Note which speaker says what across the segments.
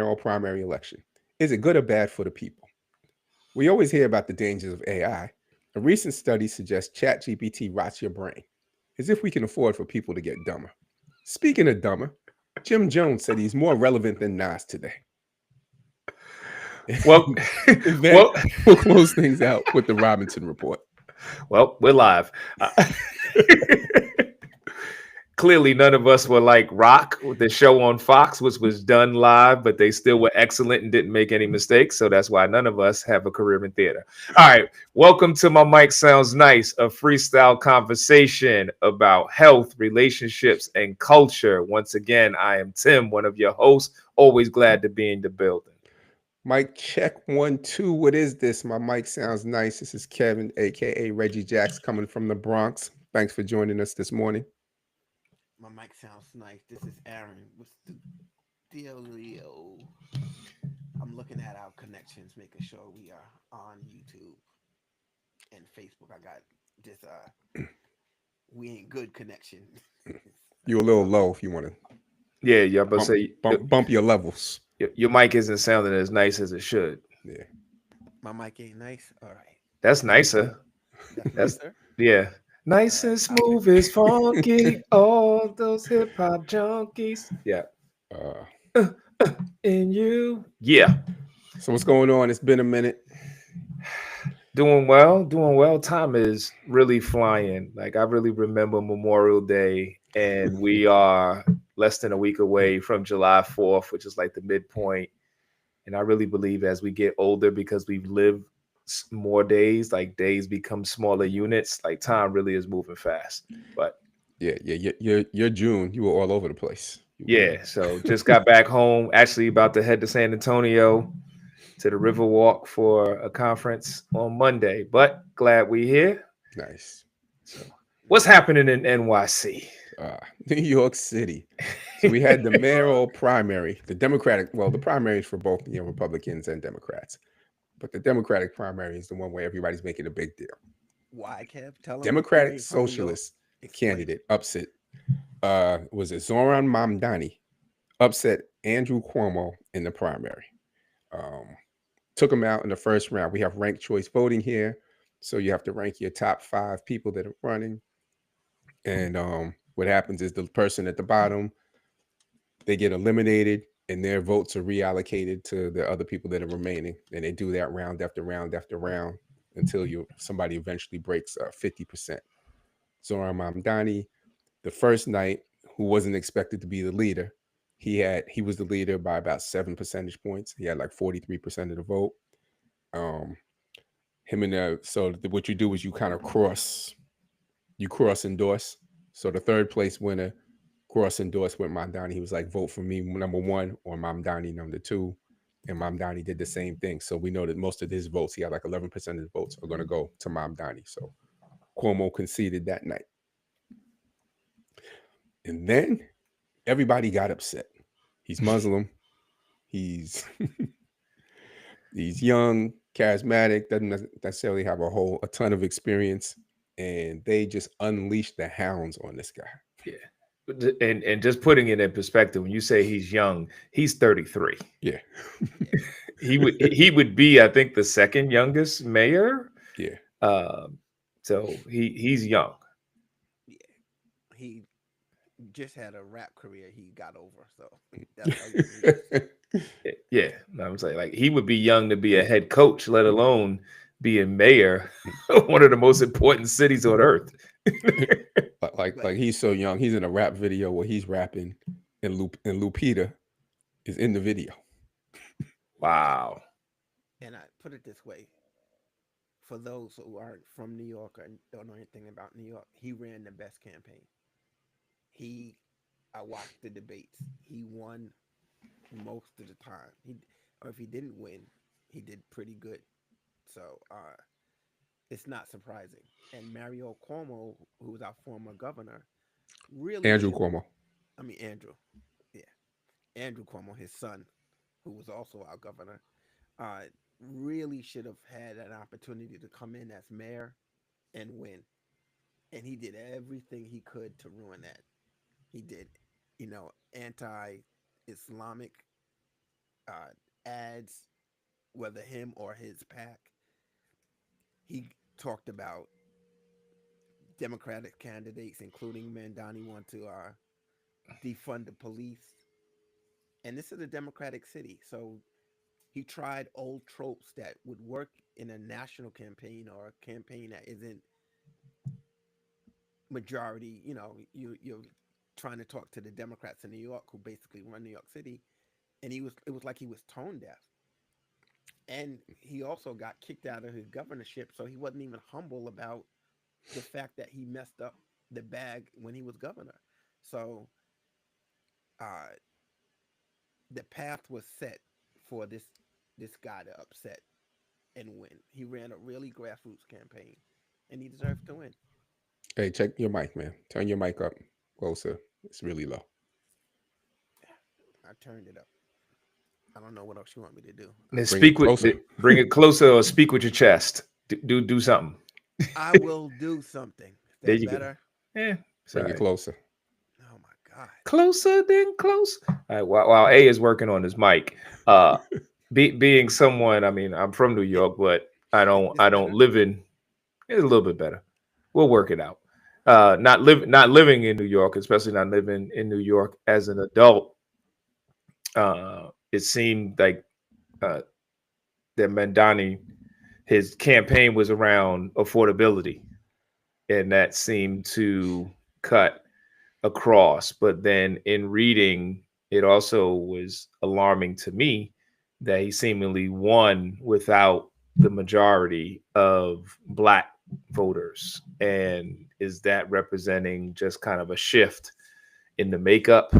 Speaker 1: mayoral primary election. Is it good or bad for the people? We always hear about the dangers of AI. A recent study suggests ChatGPT rots your brain, as if we can afford for people to get dumber. Speaking of dumber, Jim Jones said he's more relevant than Nas today.
Speaker 2: Well,
Speaker 1: And then
Speaker 2: well,
Speaker 1: we'll close things out with the Robinson Report.
Speaker 2: well, we're live. Clearly, none of us were like Rock, the show on Fox, which was done live, but they still were excellent and didn't make any mistakes. So that's why none of us have a career in theater. All right. Welcome to My Mic Sounds Nice, a freestyle conversation about health, relationships, and culture. Once again, I am Tim, one of your hosts. Always glad to be in the building.
Speaker 1: Mic check 1 2. What is this? My mic sounds nice. This is Kevin, aka Reggie Jacks, coming from the Bronx. Thanks for joining us this morning.
Speaker 3: My mic sounds nice. This is Aaron. What's the dealio? I'm looking at our connections, making sure we are on YouTube and Facebook. I got this. We ain't good connection.
Speaker 1: You're a little
Speaker 3: So
Speaker 1: low if you want to
Speaker 2: Yeah, yeah, but
Speaker 1: bump,
Speaker 2: say
Speaker 1: bump your levels.
Speaker 2: your mic isn't sounding as nice as it should.
Speaker 1: Yeah.
Speaker 3: my mic ain't nice. All right,
Speaker 2: That's nicer.
Speaker 3: that's
Speaker 2: That's
Speaker 3: nicer.
Speaker 2: yeah.
Speaker 3: All
Speaker 2: Nice
Speaker 3: right,
Speaker 2: and smooth is funky. All those hip hop junkies. Yeah.
Speaker 1: Uh,
Speaker 2: And you. Yeah.
Speaker 1: so what's going on? It's been a minute.
Speaker 2: Doing well. Doing well. Time is really flying. Like I really remember Memorial Day, and we are less than a week away from July 4th, which is like the midpoint. And I really believe as we get older, because we've lived more days, like days become smaller units, like time really is moving fast. But
Speaker 1: Yeah. You're June. You were all over the place. You were.
Speaker 2: yeah, so just got back home. Actually, about to head to San Antonio to the Riverwalk for a conference on Monday. But glad we here.
Speaker 1: Nice.
Speaker 2: So, what's happening in NYC?
Speaker 1: New York City. So we had the mayoral primary, the Democratic. Well, the primaries for both Republicans and Democrats, but the Democratic primary is the one where everybody's making a big deal.
Speaker 3: why, Kev? Tell them you
Speaker 1: Democratic
Speaker 3: ain't from New York.
Speaker 1: Socialist
Speaker 3: Explain.
Speaker 1: candidate upset. Was it Zoran Mamdani upset Andrew Cuomo in the primary? Um, Took him out in the first round. We have ranked choice voting here, so you have to rank your top 5 people that are running. And what happens is the person at the bottom, they get eliminated, and their votes are reallocated to the other people that are remaining. And they do that round after round after round until somebody eventually breaks 50%. Zoran Mamdani, the first night, who wasn't expected to be the leader, he was the leader by about 7 percentage points. He had like 43% of the vote. Um, him and what you do is you kind of cross endorse. So the third place winner cross endorsed with Mamdani. He was like, vote for me number 1 or Mamdani number 2. And Mamdani did the same thing. So we know that most of his votes, he had like 11% of the votes, are going to go to Mamdani. So Cuomo conceded that night. And then everybody got upset. He's Muslim. He's he's young, charismatic, doesn't necessarily have a ton of experience, and they just unleashed the hounds on this guy.
Speaker 2: Yeah. And just putting it in perspective, when you say he's young, he's 33.
Speaker 1: Yeah,
Speaker 3: Yeah,
Speaker 2: He would be, I think, the second youngest mayor.
Speaker 1: yeah.
Speaker 2: Um, so he's young.
Speaker 3: yeah. He just had a rap career he got over, so that's how young he is.
Speaker 2: Yeah, I'm saying like he would be young to be a head coach, let alone be a mayor of one of the most important cities on earth.
Speaker 1: like
Speaker 3: But
Speaker 1: he's so young. He's in a rap video where he's rapping, and Lupita is in the video.
Speaker 2: Wow.
Speaker 3: and I put it this way: for those who aren't from New York or don't know anything about New York, he ran the best campaign. He, I watched the debates. He won most of the time. Or if he didn't win, he did pretty good. So it's not surprising. And Mario Cuomo, who was our former governor, really
Speaker 1: Andrew
Speaker 3: should have.
Speaker 1: Cuomo.
Speaker 3: I mean Andrew, yeah, Andrew Cuomo, his son, who was also our governor, uh, really should have had an opportunity to come in as mayor and win. And he did everything he could to ruin that. He did, anti-Islamic ads, whether him or his pack. He talked about Democratic candidates, including Mandani, want to defund the police. And this is a Democratic city. So he tried old tropes that would work in a national campaign or a campaign that isn't majority. You're trying to talk to the Democrats in New York who basically run New York City. And it was like he was tone deaf. And he also got kicked out of his governorship. So he wasn't even humble about the fact that he messed up the bag when he was governor. So the path was set for this guy to upset and win. He ran a really grassroots campaign, and he deserves to win.
Speaker 1: Hey, check your mic, man. Turn your mic up closer. It's really low.
Speaker 3: I turned it up. I don't know what else you want me to do.
Speaker 2: Then
Speaker 1: Bring it closer.
Speaker 2: or speak with your chest. Do something.
Speaker 3: I will do something. Is
Speaker 2: There
Speaker 3: that
Speaker 2: you go.
Speaker 3: better?
Speaker 2: Yeah.
Speaker 1: Bring it closer.
Speaker 3: Oh my God.
Speaker 2: Closer than close. All right, while A is working on his mic, being someone, I mean, I'm from New York, but I don't live in. It's a little bit better. We'll work it out. Not living in New York, especially not living in New York as an adult. It seemed like that Mandani, his campaign was around affordability, and that seemed to cut across. But then in reading, it also was alarming to me that he seemingly won without the majority of Black voters. And is that representing just kind of a shift in the makeup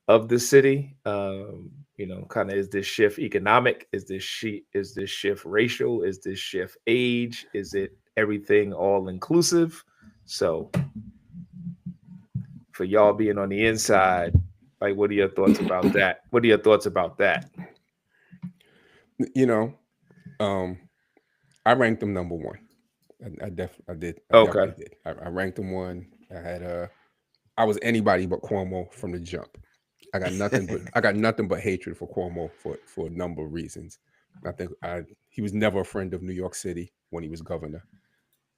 Speaker 2: of the city? Kind of, is this shift economic? Is this shift racial? Is this shift age? Is it everything all inclusive? So for y'all being on the inside, like, what are your thoughts about that? What are your thoughts about that?
Speaker 1: I ranked him number one. I definitely did. I ranked him one. I was anybody but Cuomo from the jump. I got nothing but hatred for Cuomo for a number of reasons. I think he was never a friend of New York City when he was governor,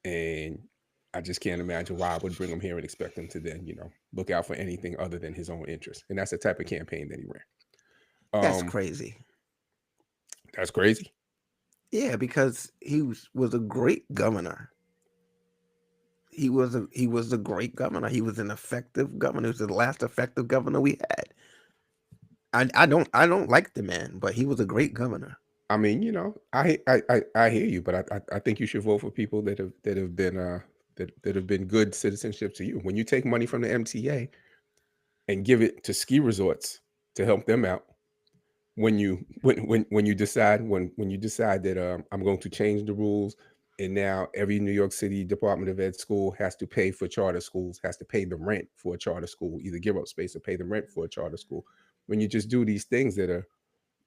Speaker 1: and I just can't imagine why I would bring him here and expect him to then, look out for anything other than his own interest. And that's the type of campaign that he ran.
Speaker 3: That's crazy.
Speaker 1: That's crazy.
Speaker 3: Yeah, because he was a great governor. He was a great governor. He was an effective governor. He was the last effective governor we had. I don't like the man, but he was a great governor.
Speaker 1: I mean, I hear you, but I think you should vote for people that have been good citizenship to you. When you take money from the MTA and give it to ski resorts to help them out, when you decide that I'm going to change the rules, and now every New York City Department of Ed school has to pay for charter schools, has to pay the rent for a charter school, either give up space or pay the rent for a charter school. When you just do these things that are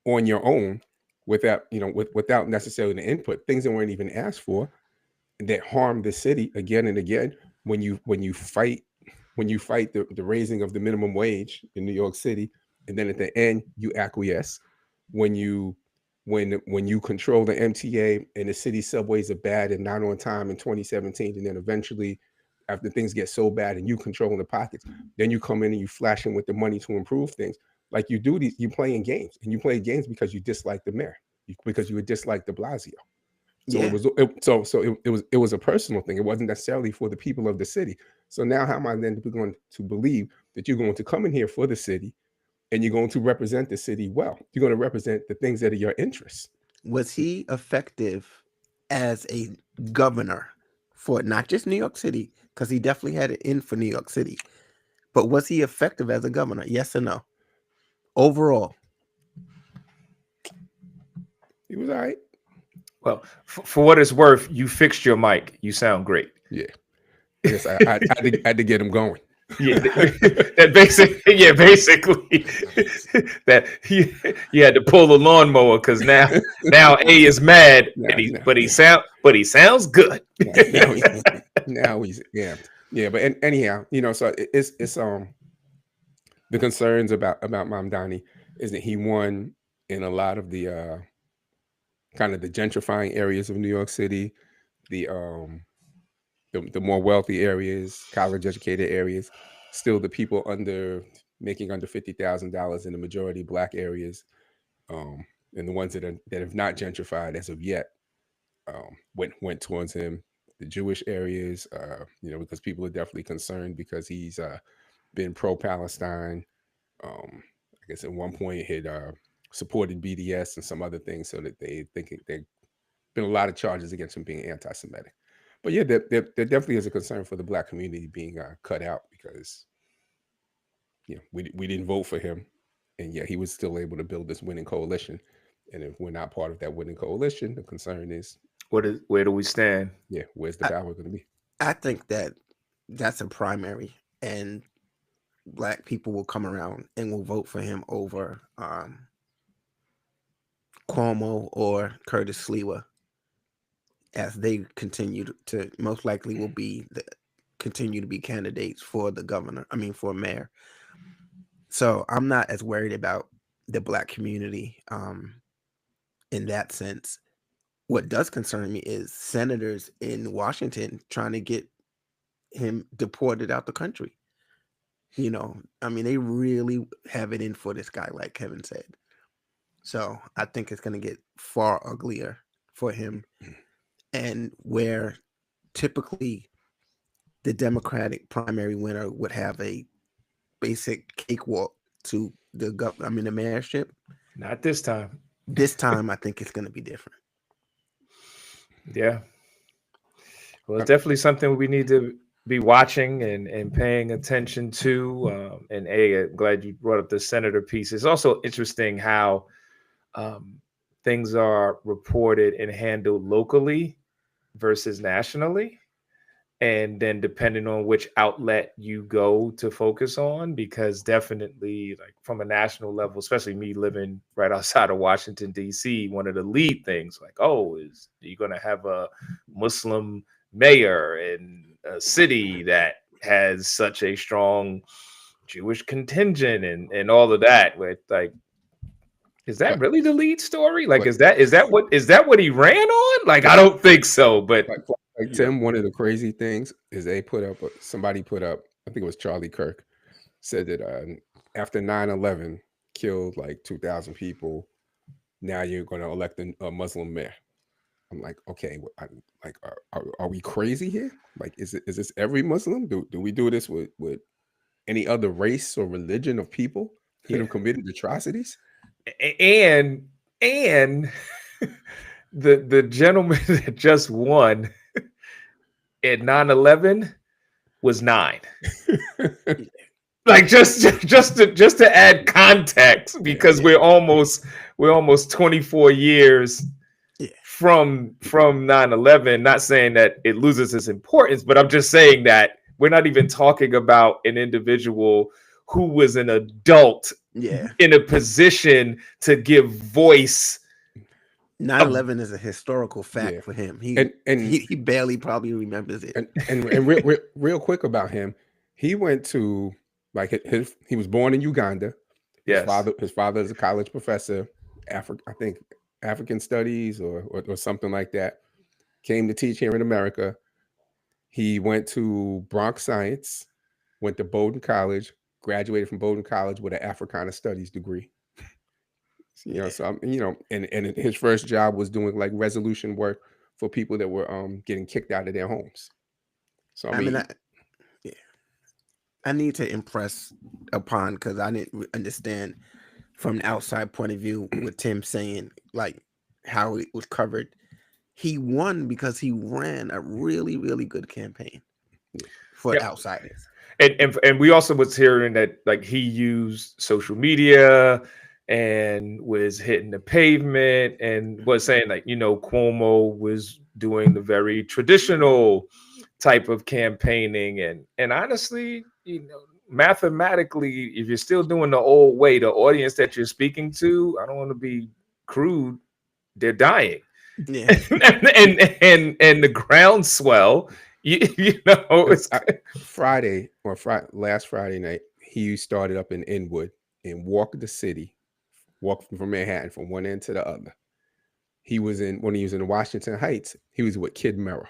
Speaker 1: on your own without necessarily the input, things that weren't even asked for, that harm the city again and again. When you fight the raising of the minimum wage in New York City, and then at the end you acquiesce. When you control the MTA and the city subways are bad and not on time in 2017, and then eventually, after things get so bad and you control the pockets, then you come in and you flash in with the money to improve things. Like you do you playing games, and you play games because you dislike the mayor, because you would dislike de Blasio. So it was a personal thing. It wasn't necessarily for the people of the city. So now how am I then going to believe that you're going to come in here for the city and you're going to represent the city well? You're going to represent the things that are your interests.
Speaker 3: Was he effective as a governor for not just New York City? Because he definitely had it in for New York City. But was he effective as a governor? Yes or no? Overall.
Speaker 1: He was all right.
Speaker 2: Well, for what it's worth, you fixed your mic. You sound great.
Speaker 1: Yeah. Yes, I had to get him going.
Speaker 2: Yeah, basically that you had to pull the lawnmower because now A is mad, but he sounds good.
Speaker 1: Now he's yeah. But anyhow, so it's the concerns about Mamdani is that he won in a lot of the kind of the gentrifying areas of New York City, the the more wealthy areas, college educated areas, still the people making under $50,000 in the majority Black areas, and the ones that have not gentrified as of yet, went towards him. The Jewish areas, because people are definitely concerned because he's been pro-Palestine. I guess at one point he had supported BDS and some other things, so that they think there've been a lot of charges against him being anti-Semitic. But yeah, there definitely is a concern for the Black community being cut out because we didn't vote for him, and yet he was still able to build this winning coalition. And if we're not part of that winning coalition, the concern is
Speaker 2: where do we stand?
Speaker 1: Yeah, where's the power going to be?
Speaker 3: I think that's a primary, and Black people will come around and will vote for him over Cuomo or Curtis Sliwa, as they continue to most likely will be continue to be candidates for the governor. I mean, for mayor. So I'm not as worried about the Black community in that sense. What does concern me is senators in Washington trying to get him deported out the country. I mean, they really have it in for this guy, like Kevin said. So I think it's going to get far uglier for him. And where typically the Democratic primary winner would have a basic cakewalk to the mayorship.
Speaker 2: Not this time.
Speaker 3: This time, I think it's going to be different.
Speaker 2: Yeah. Well, it's definitely something we need to be watching and paying attention to. And I'm glad you brought up the senator piece. It's also interesting how things are reported and handled locally versus nationally. And then depending on which outlet you go to focus on, because definitely like from a national level, especially me living right outside of Washington, D.C., one of the lead things like, is you're going to have a Muslim mayor in a city that has such a strong Jewish contingent and all of that. With like, is that really the lead story? Like, is that what he ran on? Like, I don't think so. But
Speaker 1: like Tim, one of the crazy things is somebody put up, I think it was Charlie Kirk, said that after 9/11 killed like 2,000 people, now you're going to elect a Muslim mayor. I'm like, okay, are we crazy here? Like, is this every Muslim? Do we do this with any other race or religion of people that have committed atrocities?
Speaker 2: And the gentleman that just won at 9/11 was 9. Like just to add context, because we're almost 24 years from 9/11. Not saying that it loses its importance, but I'm just saying that we're not even talking about an individual who was an adult in a position to give voice.
Speaker 3: 9/11 is a historical fact for him. He barely probably remembers it.
Speaker 1: And real quick about him, he went to he was born in Uganda. His father is a college professor, I think African studies or something like that. Came to teach here in America. He went to Bronx Science, went to Bowdoin College, graduated from Bowdoin College with an Africana Studies degree. And his first job was doing like resolution work for people that were getting kicked out of their homes. So
Speaker 3: I need to impress upon, because I didn't understand from the outside point of view with Tim saying like how it was covered. He won because he ran a really, really good campaign for outsiders.
Speaker 2: And we also was hearing that like he used social media and was hitting the pavement and was saying like, Cuomo was doing the very traditional type of campaigning. And honestly, mathematically, if you're still doing the old way, the audience that you're speaking to, I don't want to be crude, they're dying.
Speaker 3: Yeah.
Speaker 2: and the groundswell, it's
Speaker 1: last Friday night, he started up in Inwood and walked the city walking from Manhattan from one end to the other. When he was in Washington Heights, he was with Kid Merrill.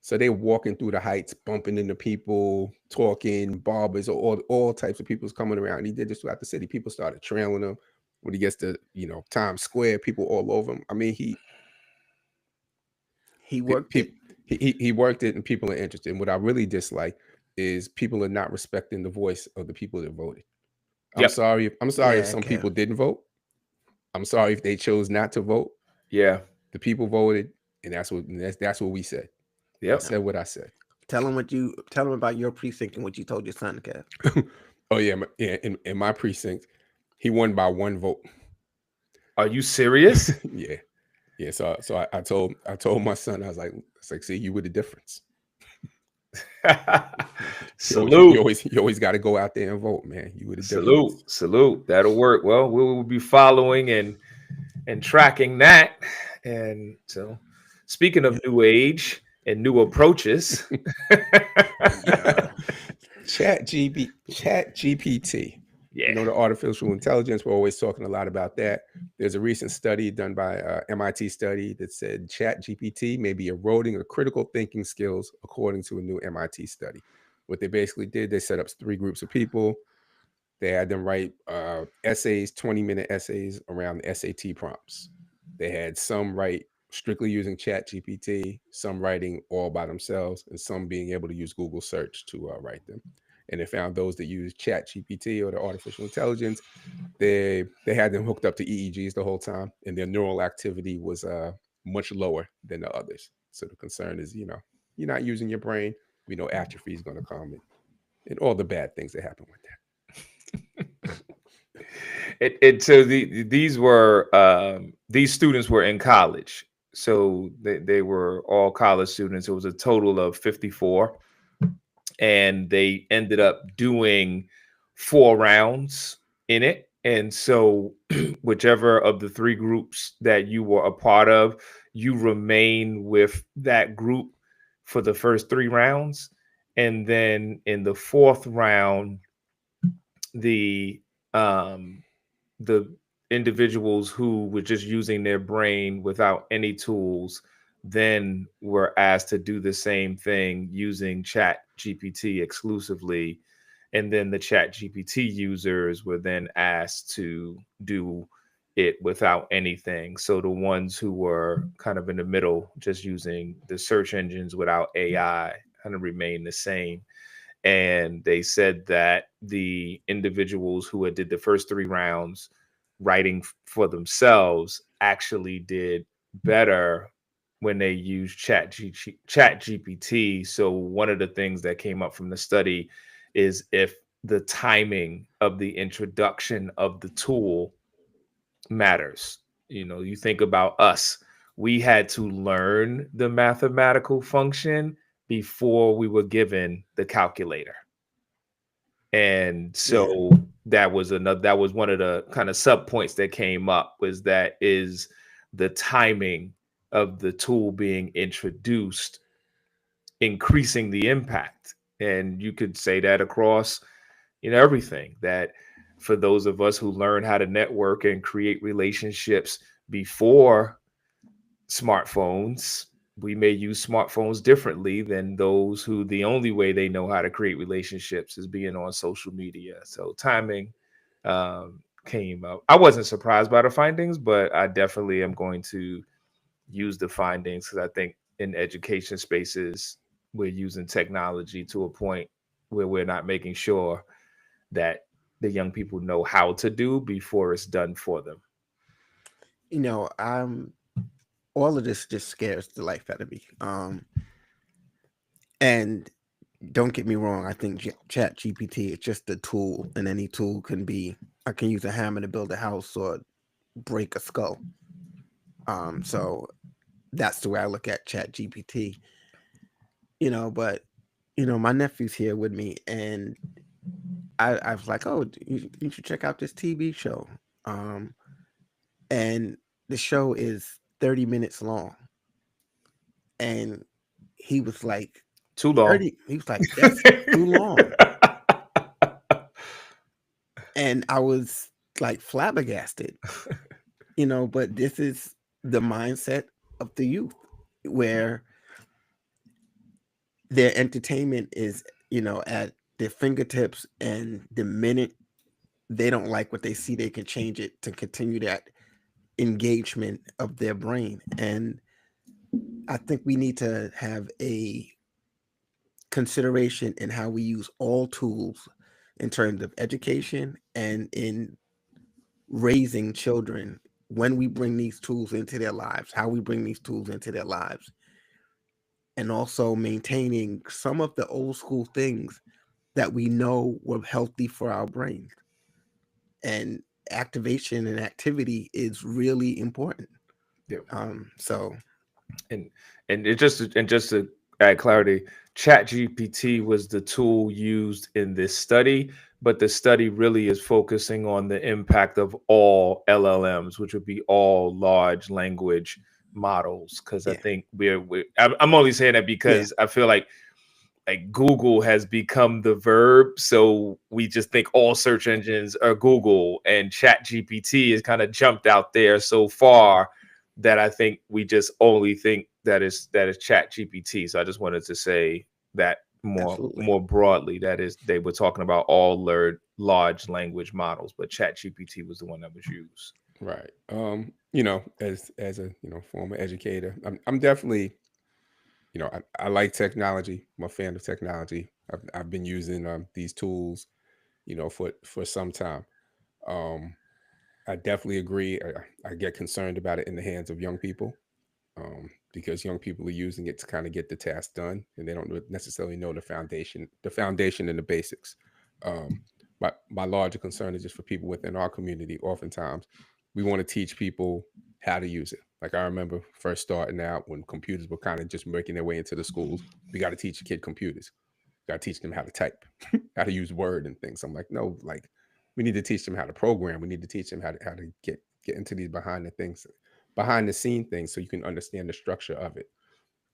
Speaker 1: So they were walking through the Heights, bumping into people, talking, barbers, all types of people's coming around. He did this throughout the city. People started trailing him. When he gets to, Times Square, people all over him. I mean,
Speaker 3: He worked it.
Speaker 1: he worked it, and people are interested. And what I really dislike is people are not respecting the voice of the people that voted. I'm
Speaker 2: Yep.
Speaker 1: sorry if
Speaker 3: Yeah,
Speaker 1: some
Speaker 3: Kev.
Speaker 1: people didn't vote. I'm sorry if they chose not to vote.
Speaker 2: Yeah.
Speaker 1: The people voted, and that's what we said. I
Speaker 2: Yep.
Speaker 1: said what I said.
Speaker 3: Tell him about your precinct and what you told your son, Kev.
Speaker 1: Oh yeah, in my precinct, he won by 1 vote.
Speaker 2: Are you serious?
Speaker 1: Yeah. So I told my son, I was like, see, you were the difference.
Speaker 2: Salute.
Speaker 1: You always got to go out there and vote, man. You were the difference.
Speaker 2: Salute. That'll work. Well, we will be following and tracking that. And so, speaking of new age and new approaches,
Speaker 1: Chat GPT.
Speaker 2: Yeah.
Speaker 1: The artificial intelligence, we're always talking a lot about that. There's a recent study done by MIT study that said Chat GPT may be eroding the critical thinking skills, according to a new MIT study. What they basically did, they set up 3 groups of people. They had them write essays, 20-minute essays around the SAT prompts. They had some write strictly using Chat GPT, some writing all by themselves, and some being able to use Google search to write them. And they found those that use Chat GPT or the artificial intelligence, they had them hooked up to EEGs the whole time, and their neural activity was much lower than the others. So the concern is, you're not using your brain. We know atrophy is going to come and all the bad things that happen with that.
Speaker 2: So these students were in college. So they were all college students. It was a total of 54. And they ended up doing 4 rounds in it. And so whichever of the 3 groups that you were a part of, you remain with that group for the first 3 rounds. And then in the 4th round, the individuals who were just using their brain without any tools then were asked to do the same thing using Chat GPT exclusively. And then the Chat GPT users were then asked to do it without anything. So the ones who were kind of in the middle, just using the search engines without AI, kind of remained the same. And they said that the individuals who had did the first 3 rounds writing for themselves actually did better when they used Chat GPT. So one of the things that came up from the study is if the timing of the introduction of the tool matters. You think about us. We had to learn the mathematical function before we were given the calculator. And so that was one of the kind of sub points that came up, was the timing of the tool being introduced increasing the impact. And you could say that across everything, that for those of us who learn how to network and create relationships before smartphones, we may use smartphones differently than those who the only way they know how to create relationships is being on social media. So timing came up. I wasn't surprised by the findings, but I definitely am going to use the findings, because I think in education spaces, we're using technology to a point where we're not making sure that the young people know how to do before it's done for them.
Speaker 3: All of this just scares the life out of me. And don't get me wrong, I think Chat GPT is just a tool, and any tool I can use a hammer to build a house or break a skull. So that's the way I look at Chat GPT. But my nephew's here with me, and I was like, oh, you should check out this TV show. And the show is 30 minutes long. And he was like,
Speaker 2: too long.
Speaker 3: He was like, that's too long. And I was like flabbergasted, but this is the mindset of the youth, where their entertainment is, at their fingertips, and the minute they don't like what they see, they can change it to continue that engagement of their brain. And I think we need to have a consideration in how we use all tools in terms of education and in raising children, when we bring these tools into their lives, how we bring these tools into their lives, and also maintaining some of the old school things that we know were healthy for our brains. And activation and activity is really important.
Speaker 2: Yeah.
Speaker 3: So
Speaker 2: and just to add clarity, ChatGPT was the tool used in this study, but the study really is focusing on the impact of all LLMs, which would be all large language models. Because I think I'm only saying that because I feel like Google has become the verb, so we just think all search engines are Google, and ChatGPT has kind of jumped out there so far that I think we just only think that is ChatGPT. So I just wanted to say that more broadly, that is, they were talking about all large language models, but ChatGPT was the one that was used.
Speaker 1: Right. As a former educator, I'm definitely, I like technology. I'm a fan of technology. I've been using these tools, for some time. I definitely agree. I get concerned about it in the hands of young people, because young people are using it to kind of get the task done, and they don't necessarily know the foundation and the basics. My larger concern is just for people within our community. Oftentimes, we want to teach people how to use it. Like, I remember first starting out when computers were kind of just making their way into the schools. We got to teach a kid computers. Got to teach them how to type, how to use Word and things. I'm like, no, like, we need to teach them how to program. We need to teach them how to get into these behind the scene things, so you can understand the structure of it.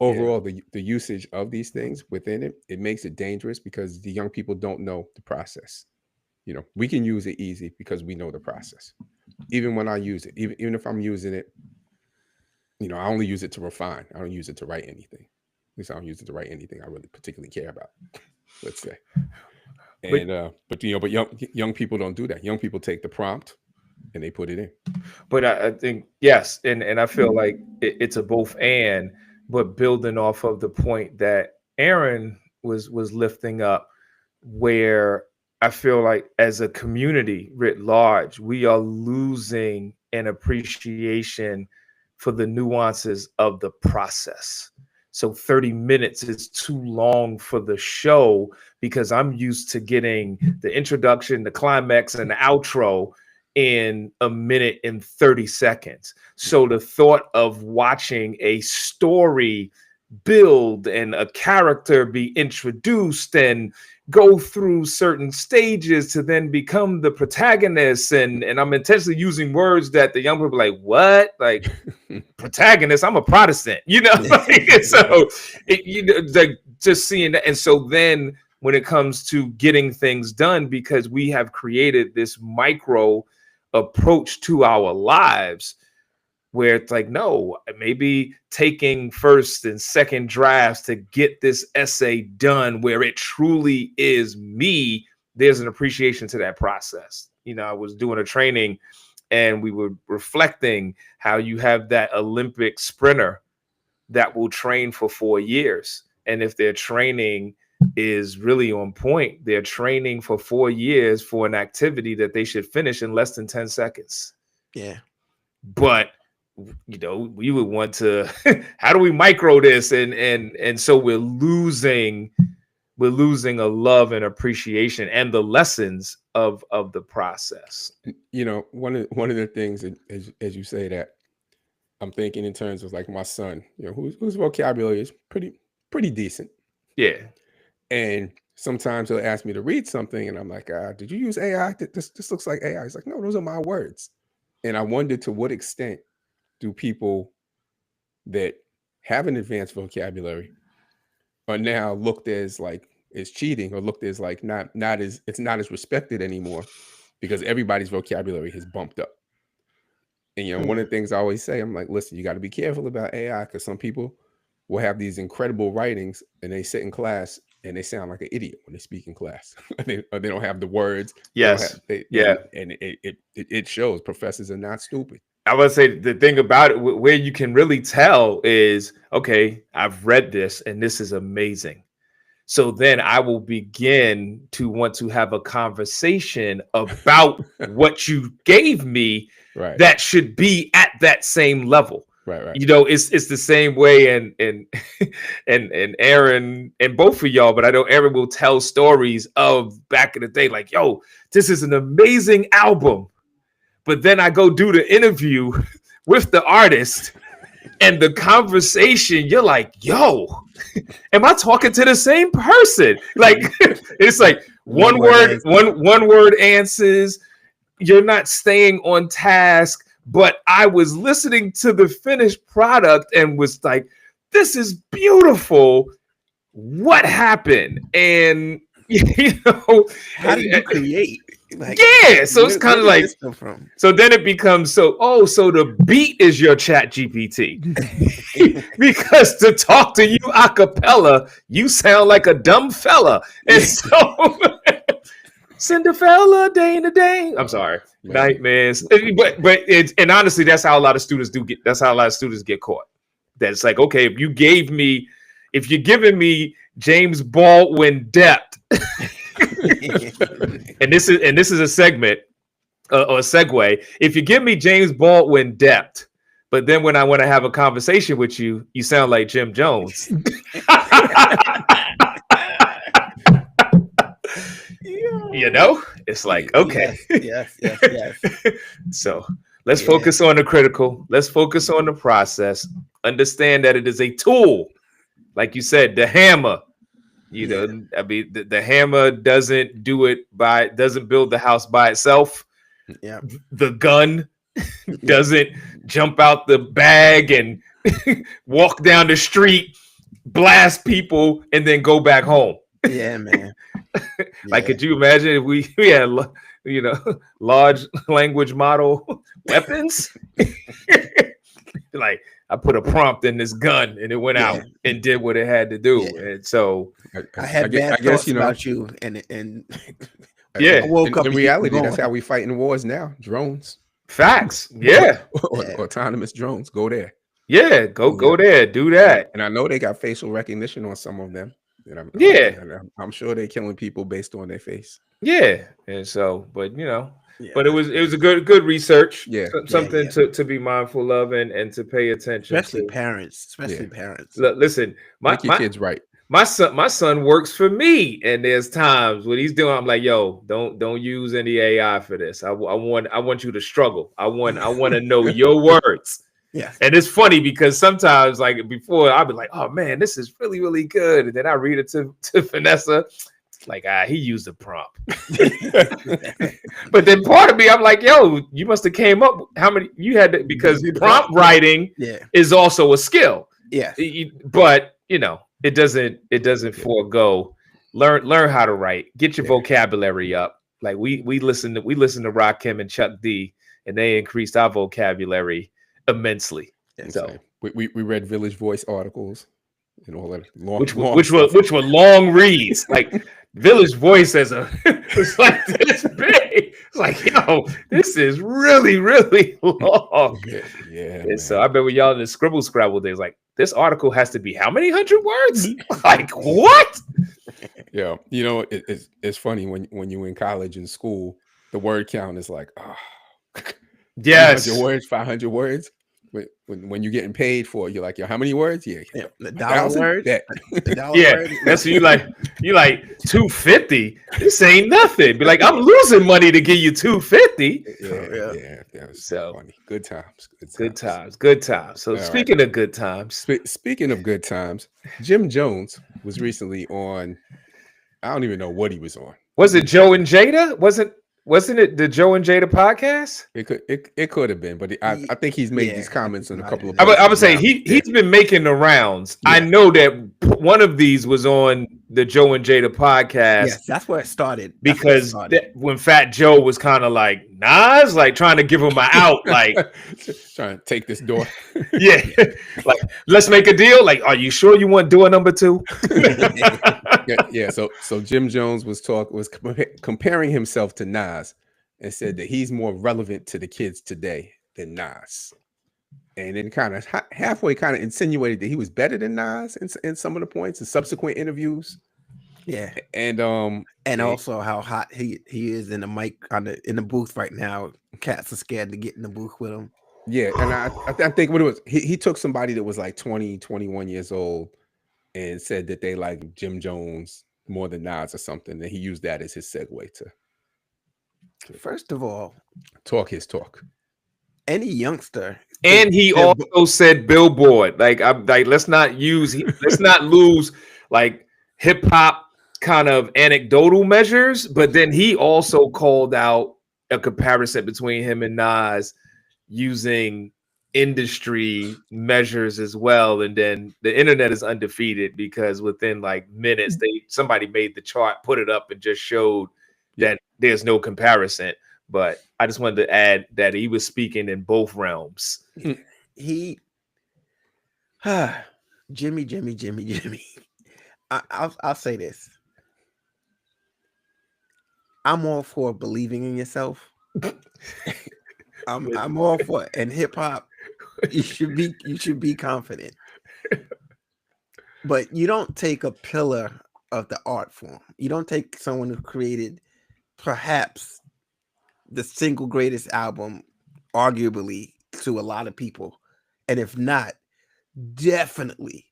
Speaker 1: Overall, the usage of these things within it makes it dangerous, because the young people don't know the process. We can use it easy because we know the process. Even when I use it, even if I'm using it, I only use it to refine. I don't use it to write anything. At least I don't use it to write anything I really particularly care about, let's say. And but young people don't do that. Young people take the prompt and they put it in.
Speaker 2: But I think yes, and I feel like it's a both and, but building off of the point that Aaron was lifting up, where I feel like as a community writ large, we are losing an appreciation for the nuances of the process. So 30 minutes is too long for the show, because I'm used to getting the introduction, the climax, and the outro in a minute and 30 seconds. So the thought of watching a story build and a character be introduced and go through certain stages to then become the protagonist, and I'm intentionally using words that the young people are like, what? Like, protagonist? I'm a Protestant, so just seeing that. And so then when it comes to getting things done, because we have created this micro approach to our lives, where it's like, no, maybe taking first and second drafts to get this essay done where it truly is me, there's an appreciation to that process. I was doing a training and we were reflecting how you have that Olympic sprinter that will train for 4 years. And if their training is really on point, they're training for 4 years for an activity that they should finish in less than 10 seconds.
Speaker 3: Yeah.
Speaker 2: But we would want to, how do we micro this? And so we're losing a love and appreciation and the lessons of the process.
Speaker 1: One of the things, as you say that, I'm thinking in terms of like my son, whose vocabulary is pretty decent.
Speaker 2: Yeah.
Speaker 1: And sometimes he'll ask me to read something, and I'm like, did you use AI? This looks like AI. He's like, no, those are my words. And I wonder, to what extent do people that have an advanced vocabulary are now looked as like as cheating, or looked as like not as, it's not as respected anymore, because everybody's vocabulary has bumped up. And one of the things I always say, I'm like, listen, you got to be careful about AI, because some people will have these incredible writings and they sit in class and they sound like an idiot when they speak in class. Or they don't have the words.
Speaker 2: Yes.
Speaker 1: And it shows. Professors are not stupid.
Speaker 2: I would say the thing about it, where you can really tell is, okay, I've read this and this is amazing. So then I will begin to want to have a conversation about what you gave me,
Speaker 1: right,
Speaker 2: that should be at that same level.
Speaker 1: Right.
Speaker 2: It's the same way, and Aaron and both of y'all, but I know Aaron will tell stories of back in the day, like, yo, this is an amazing album. But then I go do the interview with the artist, and the conversation, you're like, yo, am I talking to the same person? Like, it's like one word answers. You're not staying on task. But I was listening to the finished product and was like, this is beautiful. What happened? And
Speaker 3: how do you create?
Speaker 2: Like, yeah, so it's kind of like, so then it becomes so the beat is your Chat GPT. Because to talk to you a cappella, you sound like a dumb fella. And so Cinderella, day in the day. I'm sorry, nightmares. But it's, and honestly, that's how a lot of students get caught. That's like, okay, if you're giving me James Baldwin depth, and this is a segment or a segue. If you give me James Baldwin depth, but then when I want to have a conversation with you, you sound like Jim Jones. It's like, okay.
Speaker 3: Yes.
Speaker 2: So let's focus on the critical. Let's focus on the process. Understand that it is a tool. Like you said, the hammer. I mean, the hammer doesn't build the house by itself.
Speaker 3: Yeah.
Speaker 2: The gun doesn't jump out the bag and walk down the street, blast people, and then go back home.
Speaker 3: Yeah, man.
Speaker 2: Like, could you imagine if we had, large language model weapons? Like, I put a prompt in this gun and it went out and did what it had to do. Yeah. And so
Speaker 3: I had bad thoughts about you, and
Speaker 2: I
Speaker 1: woke up. In reality, that's how we fight in wars now. Drones.
Speaker 2: Facts. Yeah.
Speaker 1: Autonomous drones. Go there.
Speaker 2: Yeah, go there. Do that.
Speaker 1: And I know they got facial recognition on some of them. I'm sure they're killing people based on their face.
Speaker 2: Yeah. And so, but but it was a good research.
Speaker 1: Yeah.
Speaker 2: Something to be mindful of and to pay attention
Speaker 3: especially
Speaker 2: to.
Speaker 3: Parents.
Speaker 2: Listen, my
Speaker 1: kids right.
Speaker 2: My son works for me, and there's times when he's doing, I'm like, yo, don't use any AI for this. I want you to struggle. I want to know your words.
Speaker 3: Yeah.
Speaker 2: And it's funny because sometimes, like, before, I'll be like, oh man, this is really, really good. And then I read it to Vanessa. Like, he used a prompt. But then part of me, I'm like, yo, you must have came up how many you had to, because prompt writing is also a skill.
Speaker 3: Yeah.
Speaker 2: But it doesn't forego. Learn how to write. Get your vocabulary up. Like we listen to Rakim and Chuck D, and they increased our vocabulary immensely. So
Speaker 1: we read Village Voice articles and all that
Speaker 2: which were long reads. Like Village Voice as it's like this big. It's like, yo, this is really, really long.
Speaker 1: Yeah.
Speaker 2: And so I bet when y'all in the Scribble Scrabble days, like, this article has to be how many hundred words? Like, what?
Speaker 1: Yeah, it's funny when you're in college and school, the word count is like,
Speaker 2: yes,
Speaker 1: 500 words. When you're getting paid for it, you're like, yo, how many words? Yeah,
Speaker 3: the dollar word.
Speaker 1: Yeah,
Speaker 2: that's what you like 250. This ain't nothing. Be like, I'm losing money to give you 250.
Speaker 1: Yeah. So funny. Good times. So speaking of good times, speaking of good times, Jim Jones was recently on. I don't even know what he was on.
Speaker 2: Was it Joe and Jada? Wasn't it the Joe and Jada podcast?
Speaker 1: It could have been, but I think he's made these comments in a couple of.
Speaker 2: I would say
Speaker 1: now.
Speaker 2: he's been making the rounds.
Speaker 1: Yeah.
Speaker 2: I know that one of these was on the Joe and Jada podcast.
Speaker 3: Yes, that's where it started.
Speaker 2: Because when Fat Joe was kind of like Nas, like trying to give him an out, like
Speaker 1: trying to take this door.
Speaker 2: Yeah, like let's make a deal. Like, are you sure you want door number 2?
Speaker 1: yeah. So Jim Jones was comparing himself to Nas and said that he's more relevant to the kids today than Nas, and then kind of halfway kind of insinuated that he was better than Nas in some of the points in subsequent interviews.
Speaker 3: Yeah,
Speaker 1: and
Speaker 3: also how hot he is in the mic in the booth right now. Cats are scared to get in the booth with him.
Speaker 1: Yeah, and I think what it was, he took somebody that was like 20, 21 years old and said that they like Jim Jones more than Nas or something, and he used that as his segue to
Speaker 3: first of all,
Speaker 1: talk his talk.
Speaker 3: Any youngster,
Speaker 2: and he also said Billboard. Like, I'm like, let's not lose like hip hop kind of anecdotal measures, but then he also called out a comparison between him and Nas using industry measures as well. And then the internet is undefeated because within like minutes somebody made the chart, put it up, and just showed that there's no comparison. But I just wanted to add that he was speaking in both realms.
Speaker 3: Jimmy. I'll say this. I'm all for believing in yourself. I'm all for it. And hip hop, you should be confident. But you don't take a pillar of the art form. You don't take someone who created perhaps the single greatest album, arguably, to a lot of people, and if not, definitely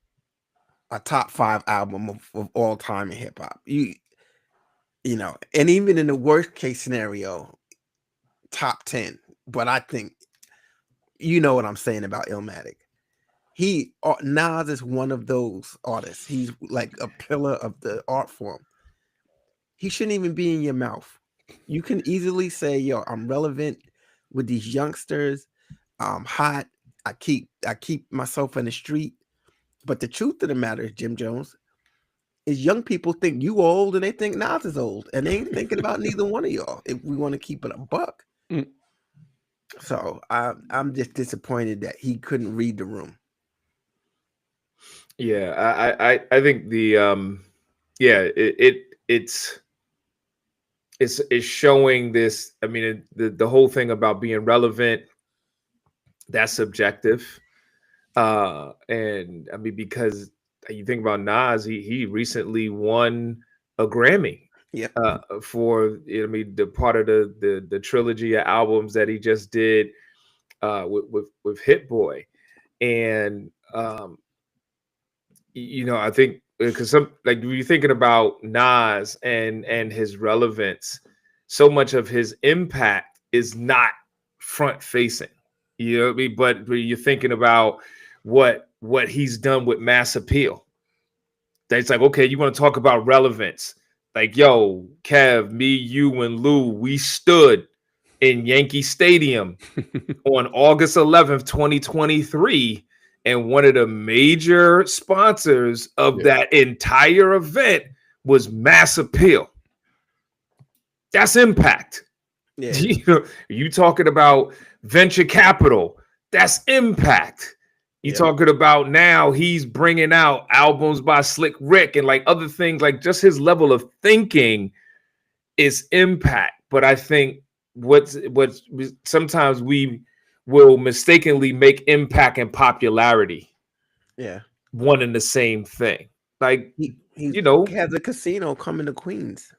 Speaker 3: a top 5 album of all time in hip hop. You know, and even in the worst case scenario, top 10. But I think you know what I'm saying about Illmatic. Nas is one of those artists. He's like a pillar of the art form. He shouldn't even be in your mouth. You can easily say, yo, I'm relevant with these youngsters. I'm hot. I keep myself in the street. But the truth of the matter is, Jim Jones, is young people think you old and they think Nas is old. And they ain't thinking about neither one of y'all if we want to keep it a buck. Mm. So I'm just disappointed that he couldn't read the room.
Speaker 2: Yeah, I think the it's showing this. I mean, the whole thing about being relevant, that's subjective. And I mean, because you think about Nas, he recently won a Grammy.
Speaker 3: Yeah.
Speaker 2: For the part of the trilogy of albums that he just did with Hit Boy. And I think because when you're thinking about Nas and his relevance, so much of his impact is not front facing. You know what I mean? But you're thinking about what he's done with Mass Appeal. It's like, okay, you want to talk about relevance. Like, yo, Kev, me, you, and Lou, we stood in Yankee Stadium on August 11th, 2023. And one of the major sponsors of that entire event was Mass Appeal. That's impact.
Speaker 3: Yeah.
Speaker 2: You talking about venture capital. That's impact. You're talking about now he's bringing out albums by Slick Rick and like other things, like just his level of thinking is impact. But I think what sometimes we will mistakenly make impact and popularity one and the same thing. Like,
Speaker 3: he has a casino coming to Queens.